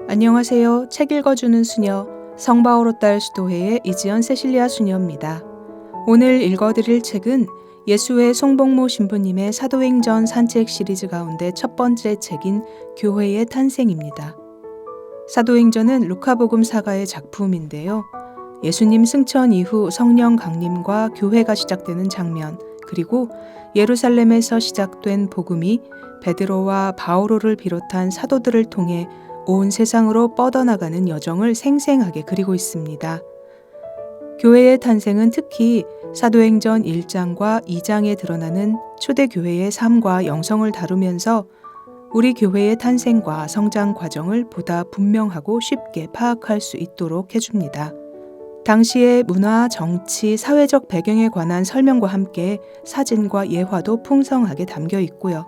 안녕하세요. 책 읽어주는 수녀 성바오로 딸 수도회의 이지연 세실리아 수녀입니다. 오늘 읽어드릴 책은 예수의 송복모 신부님의 사도행전 산책 시리즈 가운데 첫 번째 책인 교회의 탄생입니다. 사도행전은 루카복음 사가의 작품인데요. 예수님 승천 이후 성령 강림과 교회가 시작되는 장면, 그리고 예루살렘에서 시작된 복음이 베드로와 바오로를 비롯한 사도들을 통해 온 세상으로 뻗어나가는 여정을 생생하게 그리고 있습니다. 교회의 탄생은 특히 사도행전 1장과 2장에 드러나는 초대교회의 삶과 영성을 다루면서 우리 교회의 탄생과 성장 과정을 보다 분명하고 쉽게 파악할 수 있도록 해줍니다. 당시의 문화, 정치, 사회적 배경에 관한 설명과 함께 사진과 예화도 풍성하게 담겨 있고요.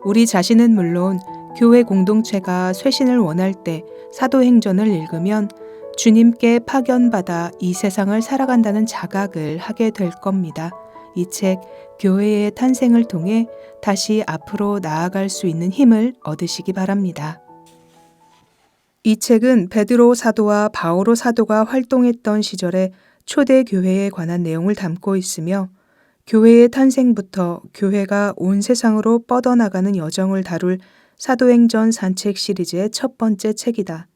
우리 자신은 물론 교회 공동체가 쇄신을 원할 때 사도행전을 읽으면 주님께 파견받아 이 세상을 살아간다는 자각을 하게 될 겁니다. 이 책 교회의 탄생을 통해 다시 앞으로 나아갈 수 있는 힘을 얻으시기 바랍니다. 이 책은 베드로 사도와 바오로 사도가 활동했던 시절의 초대 교회에 관한 내용을 담고 있으며 교회의 탄생부터 교회가 온 세상으로 뻗어나가는 여정을 다룰 사도행전 산책 시리즈의 첫 번째 책이다.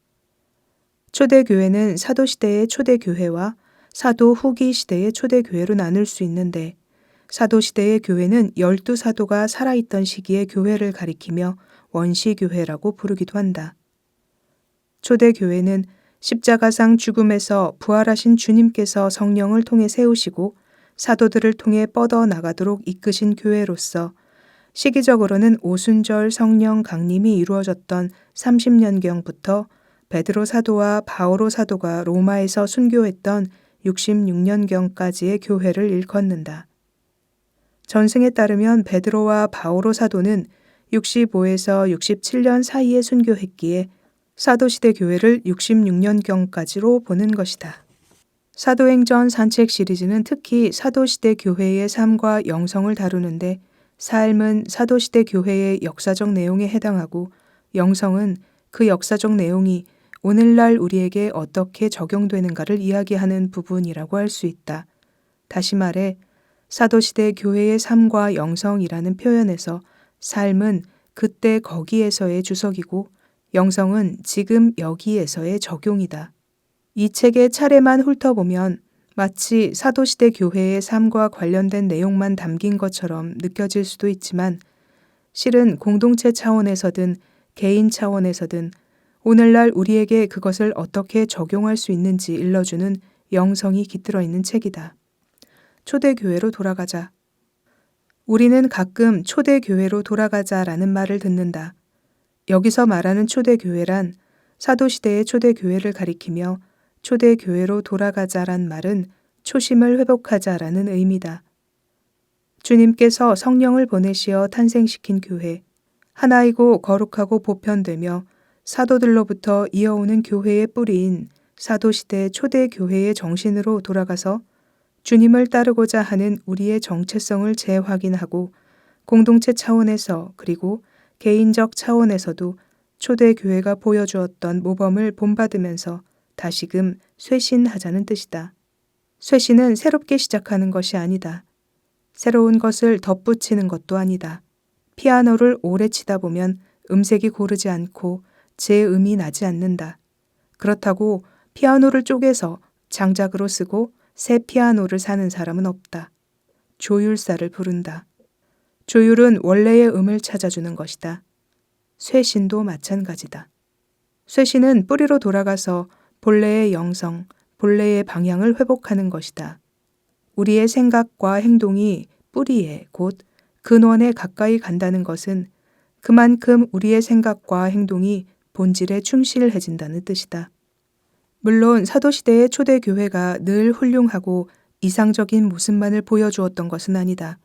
초대교회는 사도시대의 초대교회와 사도 후기 시대의 초대교회로 나눌 수 있는데 사도시대의 교회는 12사도가 살아있던 시기의 교회를 가리키며 원시교회라고 부르기도 한다. 초대교회는 십자가상 죽음에서 부활하신 주님께서 성령을 통해 세우시고 사도들을 통해 뻗어나가도록 이끄신 교회로서 시기적으로는 오순절 성령 강림이 이루어졌던 30년경부터 베드로 사도와 바오로 사도가 로마에서 순교했던 66년경까지의 교회를 일컫는다. 전승에 따르면 베드로와 바오로 사도는 65에서 67년 사이에 순교했기에 사도시대 교회를 66년경까지로 보는 것이다. 사도행전 산책 시리즈는 특히 사도시대 교회의 삶과 영성을 다루는데 삶은 사도시대 교회의 역사적 내용에 해당하고 영성은 그 역사적 내용이 오늘날 우리에게 어떻게 적용되는가를 이야기하는 부분이라고 할 수 있다. 다시 말해 사도시대 교회의 삶과 영성이라는 표현에서 삶은 그때 거기에서의 주석이고 영성은 지금 여기에서의 적용이다. 이 책의 차례만 훑어보면 마치 사도시대 교회의 삶과 관련된 내용만 담긴 것처럼 느껴질 수도 있지만 실은 공동체 차원에서든 개인 차원에서든 오늘날 우리에게 그것을 어떻게 적용할 수 있는지 일러주는 영성이 깃들어 있는 책이다. 초대교회로 돌아가자. 우리는 가끔 초대교회로 돌아가자라는 말을 듣는다. 여기서 말하는 초대교회란 사도시대의 초대교회를 가리키며 초대교회로 돌아가자란 말은 초심을 회복하자라는 의미다. 주님께서 성령을 보내시어 탄생시킨 교회, 하나이고 거룩하고 보편되며 사도들로부터 이어오는 교회의 뿌리인 사도시대 초대교회의 정신으로 돌아가서 주님을 따르고자 하는 우리의 정체성을 재확인하고 공동체 차원에서 그리고 개인적 차원에서도 초대교회가 보여주었던 모범을 본받으면서 다시금 쇄신하자는 뜻이다. 쇄신은 새롭게 시작하는 것이 아니다. 새로운 것을 덧붙이는 것도 아니다. 피아노를 오래 치다 보면 음색이 고르지 않고 재음이 나지 않는다. 그렇다고 피아노를 쪼개서 장작으로 쓰고 새 피아노를 사는 사람은 없다. 조율사를 부른다. 조율은 원래의 음을 찾아주는 것이다. 쇄신도 마찬가지다. 쇄신은 뿌리로 돌아가서 본래의 영성, 본래의 방향을 회복하는 것이다. 우리의 생각과 행동이 뿌리에 곧 근원에 가까이 간다는 것은 그만큼 우리의 생각과 행동이 본질에 충실해진다는 뜻이다. 물론 사도시대의 초대교회가 늘 훌륭하고 이상적인 모습만을 보여주었던 것은 아니다.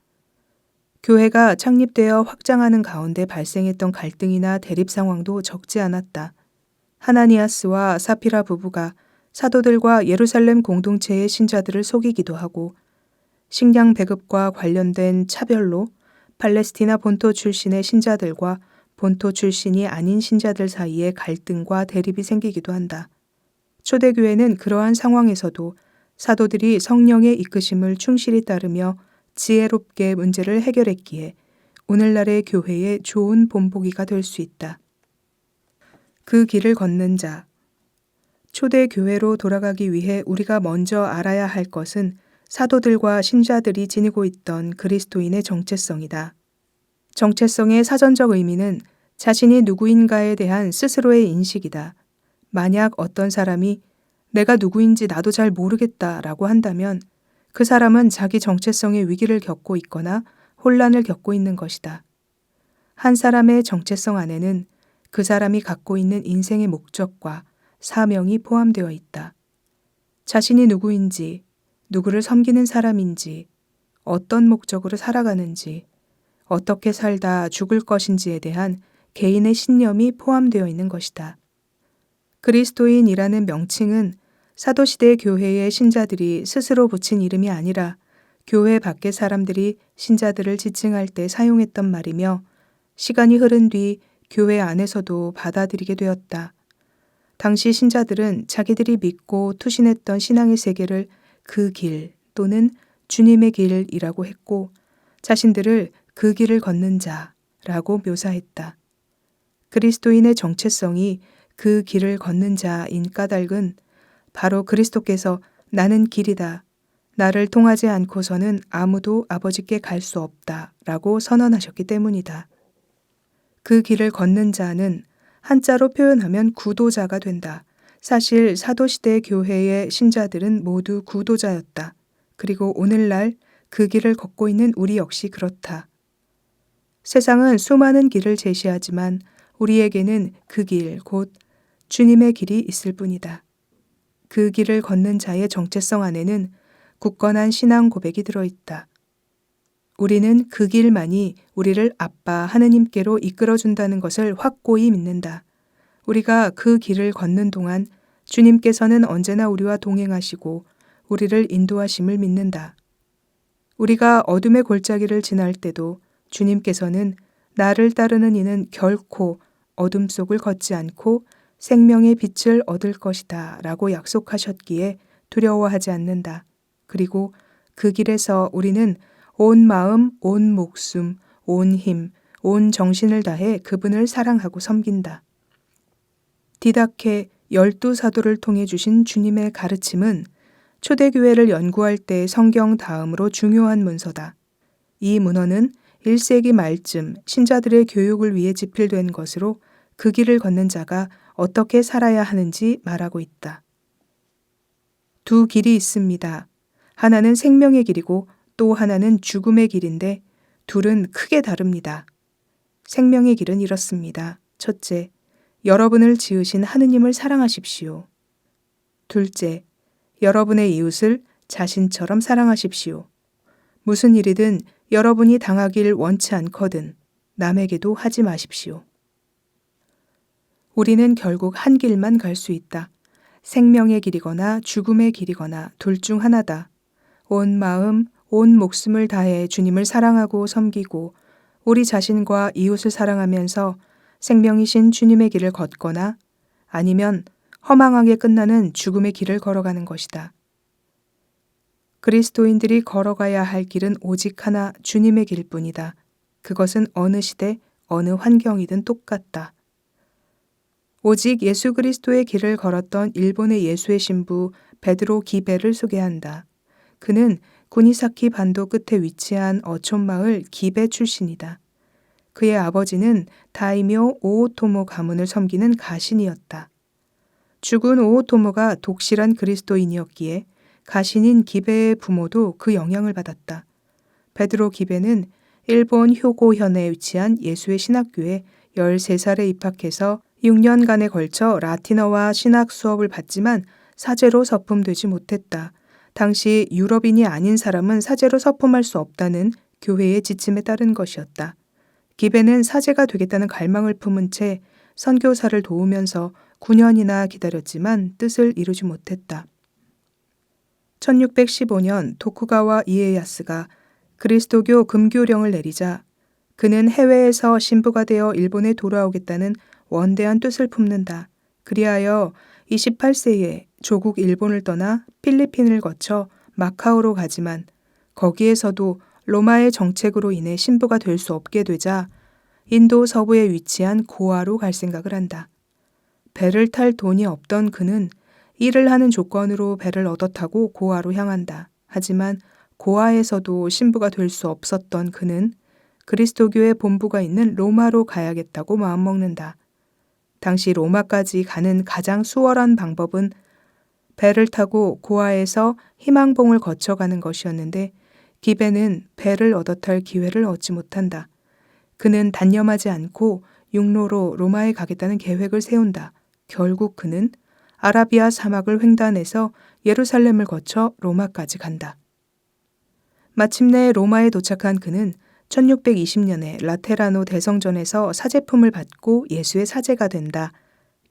교회가 창립되어 확장하는 가운데 발생했던 갈등이나 대립 상황도 적지 않았다. 하나니아스와 사피라 부부가 사도들과 예루살렘 공동체의 신자들을 속이기도 하고 식량 배급과 관련된 차별로 팔레스티나 본토 출신의 신자들과 본토 출신이 아닌 신자들 사이에 갈등과 대립이 생기기도 한다. 초대교회는 그러한 상황에서도 사도들이 성령의 이끄심을 충실히 따르며 지혜롭게 문제를 해결했기에 오늘날의 교회의 좋은 본보기가 될 수 있다. 그 길을 걷는 자. 초대교회로 돌아가기 위해 우리가 먼저 알아야 할 것은 사도들과 신자들이 지니고 있던 그리스도인의 정체성이다. 정체성의 사전적 의미는 자신이 누구인가에 대한 스스로의 인식이다. 만약 어떤 사람이 내가 누구인지 나도 잘 모르겠다 라고 한다면 그 사람은 자기 정체성의 위기를 겪고 있거나 혼란을 겪고 있는 것이다. 한 사람의 정체성 안에는 그 사람이 갖고 있는 인생의 목적과 사명이 포함되어 있다. 자신이 누구인지, 누구를 섬기는 사람인지, 어떤 목적으로 살아가는지, 어떻게 살다 죽을 것인지에 대한 개인의 신념이 포함되어 있는 것이다. 그리스도인이라는 명칭은 사도시대 교회의 신자들이 스스로 붙인 이름이 아니라 교회 밖의 사람들이 신자들을 지칭할 때 사용했던 말이며 시간이 흐른 뒤 교회 안에서도 받아들이게 되었다. 당시 신자들은 자기들이 믿고 투신했던 신앙의 세계를 그 길 또는 주님의 길이라고 했고 자신들을 그 길을 걷는 자라고 묘사했다. 그리스도인의 정체성이 그 길을 걷는 자인 까닭은 바로 그리스도께서 나는 길이다. 나를 통하지 않고서는 아무도 아버지께 갈 수 없다 라고 선언하셨기 때문이다. 그 길을 걷는 자는 한자로 표현하면 구도자가 된다. 사실 사도시대 교회의 신자들은 모두 구도자였다. 그리고 오늘날 그 길을 걷고 있는 우리 역시 그렇다. 세상은 수많은 길을 제시하지만 우리에게는 그 길, 곧 주님의 길이 있을 뿐이다. 그 길을 걷는 자의 정체성 안에는 굳건한 신앙 고백이 들어있다. 우리는 그 길만이 우리를 아빠 하느님께로 이끌어준다는 것을 확고히 믿는다. 우리가 그 길을 걷는 동안 주님께서는 언제나 우리와 동행하시고 우리를 인도하심을 믿는다. 우리가 어둠의 골짜기를 지날 때도 주님께서는 나를 따르는 이는 결코 어둠 속을 걷지 않고 생명의 빛을 얻을 것이다 라고 약속하셨기에 두려워하지 않는다. 그리고 그 길에서 우리는 온 마음, 온 목숨, 온 힘, 온 정신을 다해 그분을 사랑하고 섬긴다. 디다케 12사도를 통해 주신 주님의 가르침은 초대교회를 연구할 때 성경 다음으로 중요한 문서다. 이 문헌은 1세기 말쯤 신자들의 교육을 위해 집필된 것으로 그 길을 걷는 자가 어떻게 살아야 하는지 말하고 있다. 두 길이 있습니다. 하나는 생명의 길이고 또 하나는 죽음의 길인데 둘은 크게 다릅니다. 생명의 길은 이렇습니다. 첫째, 여러분을 지으신 하느님을 사랑하십시오. 둘째, 여러분의 이웃을 자신처럼 사랑하십시오. 무슨 일이든 여러분이 당하길 원치 않거든 남에게도 하지 마십시오. 우리는 결국 한 길만 갈 수 있다. 생명의 길이거나 죽음의 길이거나 둘 중 하나다. 온 마음, 온 목숨을 다해 주님을 사랑하고 섬기고 우리 자신과 이웃을 사랑하면서 생명이신 주님의 길을 걷거나 아니면 허망하게 끝나는 죽음의 길을 걸어가는 것이다. 그리스도인들이 걸어가야 할 길은 오직 하나 주님의 길뿐이다. 그것은 어느 시대, 어느 환경이든 똑같다. 오직 예수 그리스도의 길을 걸었던 일본의 예수의 신부 베드로 기베를 소개한다. 그는 구니사키 반도 끝에 위치한 어촌 마을 기베 출신이다. 그의 아버지는 다이묘 오오토모 가문을 섬기는 가신이었다. 죽은 오오토모가 독실한 그리스도인이었기에 가신인 기베의 부모도 그 영향을 받았다. 베드로 기베는 일본 효고현에 위치한 예수의 신학교에 13살에 입학해서 6년간에 걸쳐 라틴어와 신학 수업을 받지만 사제로 서품되지 못했다. 당시 유럽인이 아닌 사람은 사제로 서품할 수 없다는 교회의 지침에 따른 것이었다. 기베는 사제가 되겠다는 갈망을 품은 채 선교사를 도우면서 9년이나 기다렸지만 뜻을 이루지 못했다. 1615년 도쿠가와 이에야스가 그리스도교 금교령을 내리자 그는 해외에서 신부가 되어 일본에 돌아오겠다는 원대한 뜻을 품는다. 그리하여 28세에 조국 일본을 떠나 필리핀을 거쳐 마카오로 가지만 거기에서도 로마의 정책으로 인해 신부가 될 수 없게 되자 인도 서부에 위치한 고아로 갈 생각을 한다. 배를 탈 돈이 없던 그는 일을 하는 조건으로 배를 얻어 타고 고아로 향한다. 하지만 고아에서도 신부가 될 수 없었던 그는 그리스도교의 본부가 있는 로마로 가야겠다고 마음먹는다. 당시 로마까지 가는 가장 수월한 방법은 배를 타고 고아에서 희망봉을 거쳐가는 것이었는데 기베는 배를 얻어 탈 기회를 얻지 못한다. 그는 단념하지 않고 육로로 로마에 가겠다는 계획을 세운다. 결국 그는 아라비아 사막을 횡단해서 예루살렘을 거쳐 로마까지 간다. 마침내 로마에 도착한 그는 1620년에 라테라노 대성전에서 사제품을 받고 예수의 사제가 된다.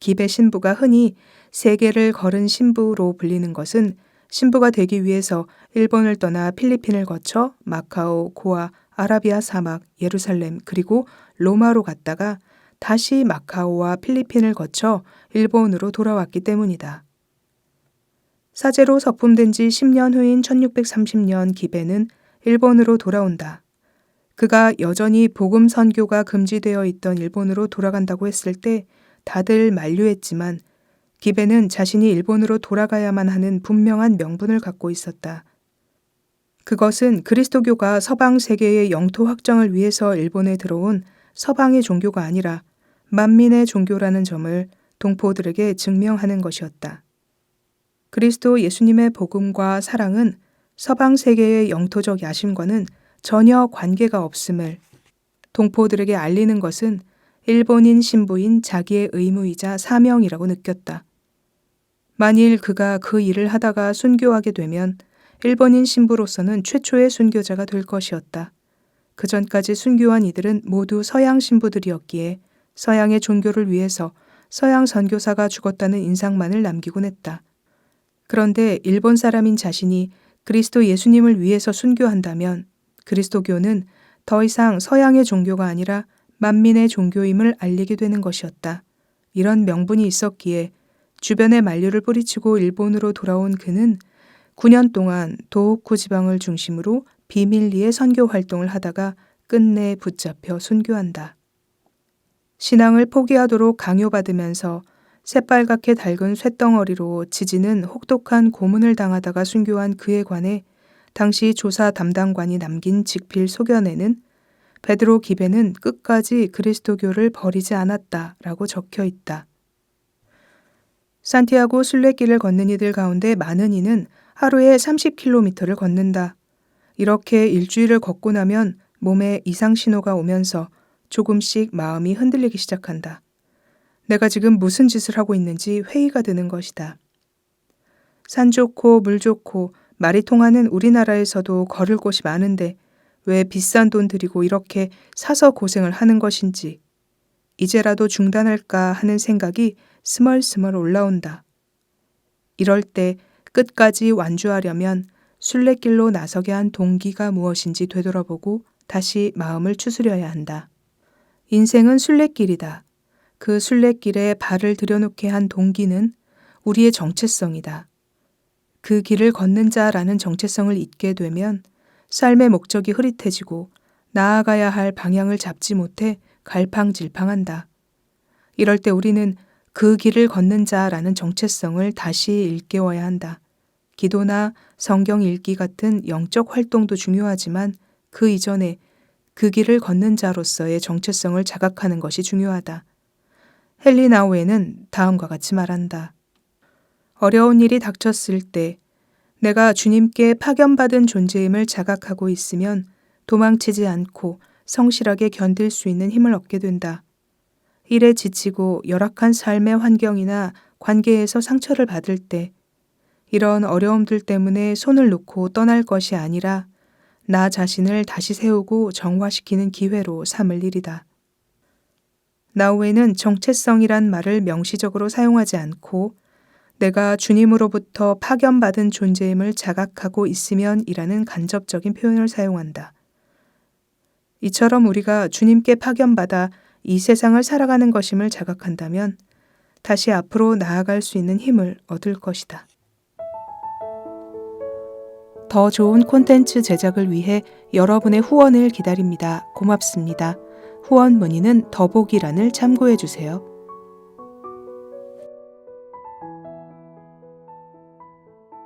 기베 신부가 흔히 세계를 걸은 신부로 불리는 것은 신부가 되기 위해서 일본을 떠나 필리핀을 거쳐 마카오, 고아, 아라비아 사막, 예루살렘 그리고 로마로 갔다가 다시 마카오와 필리핀을 거쳐 일본으로 돌아왔기 때문이다. 사제로 서품된 지 10년 후인 1630년 기베는 일본으로 돌아온다. 그가 여전히 복음 선교가 금지되어 있던 일본으로 돌아간다고 했을 때 다들 만류했지만 기베는 자신이 일본으로 돌아가야만 하는 분명한 명분을 갖고 있었다. 그것은 그리스도교가 서방 세계의 영토 확정을 위해서 일본에 들어온 서방의 종교가 아니라 만민의 종교라는 점을 동포들에게 증명하는 것이었다. 그리스도 예수님의 복음과 사랑은 서방 세계의 영토적 야심과는 전혀 관계가 없음을 동포들에게 알리는 것은 일본인 신부인 자기의 의무이자 사명이라고 느꼈다. 만일 그가 그 일을 하다가 순교하게 되면 일본인 신부로서는 최초의 순교자가 될 것이었다. 그 전까지 순교한 이들은 모두 서양 신부들이었기에 서양의 종교를 위해서 서양 선교사가 죽었다는 인상만을 남기곤 했다. 그런데 일본 사람인 자신이 그리스도 예수님을 위해서 순교한다면 그리스도교는 더 이상 서양의 종교가 아니라 만민의 종교임을 알리게 되는 것이었다. 이런 명분이 있었기에 주변의 만류를 뿌리치고 일본으로 돌아온 그는 9년 동안 도호쿠 지방을 중심으로 비밀리에 선교 활동을 하다가 끝내 붙잡혀 순교한다. 신앙을 포기하도록 강요받으면서 새빨갛게 달군 쇳덩어리로 지지는 혹독한 고문을 당하다가 순교한 그에 관해 당시 조사 담당관이 남긴 직필 소견에는 베드로 기베는 끝까지 그리스도교를 버리지 않았다라고 적혀 있다. 산티아고 순례길을 걷는 이들 가운데 많은 이는 하루에 30km를 걷는다. 이렇게 일주일을 걷고 나면 몸에 이상 신호가 오면서 조금씩 마음이 흔들리기 시작한다. 내가 지금 무슨 짓을 하고 있는지 회의가 드는 것이다. 산 좋고 물 좋고 말이 통하는 우리나라에서도 걸을 곳이 많은데 왜 비싼 돈 들이고 이렇게 사서 고생을 하는 것인지 이제라도 중단할까 하는 생각이 스멀스멀 올라온다. 이럴 때 끝까지 완주하려면 순례길로 나서게 한 동기가 무엇인지 되돌아보고 다시 마음을 추스려야 한다. 인생은 순례길이다. 그 순례길에 발을 들여놓게 한 동기는 우리의 정체성이다. 그 길을 걷는 자라는 정체성을 잊게 되면 삶의 목적이 흐릿해지고 나아가야 할 방향을 잡지 못해 갈팡질팡한다. 이럴 때 우리는 그 길을 걷는 자라는 정체성을 다시 일깨워야 한다. 기도나 성경 읽기 같은 영적 활동도 중요하지만 그 이전에 그 길을 걷는 자로서의 정체성을 자각하는 것이 중요하다. 헨리 나우에는 다음과 같이 말한다. 어려운 일이 닥쳤을 때 내가 주님께 파견받은 존재임을 자각하고 있으면 도망치지 않고 성실하게 견딜 수 있는 힘을 얻게 된다. 일에 지치고 열악한 삶의 환경이나 관계에서 상처를 받을 때 이런 어려움들 때문에 손을 놓고 떠날 것이 아니라 나 자신을 다시 세우고 정화시키는 기회로 삼을 일이다. 나우에는 정체성이란 말을 명시적으로 사용하지 않고 내가 주님으로부터 파견받은 존재임을 자각하고 있으면 이라는 간접적인 표현을 사용한다. 이처럼 우리가 주님께 파견받아 이 세상을 살아가는 것임을 자각한다면 다시 앞으로 나아갈 수 있는 힘을 얻을 것이다. 더 좋은 콘텐츠 제작을 위해 여러분의 후원을 기다립니다. 고맙습니다. 후원 문의는 더보기란을 참고해 주세요.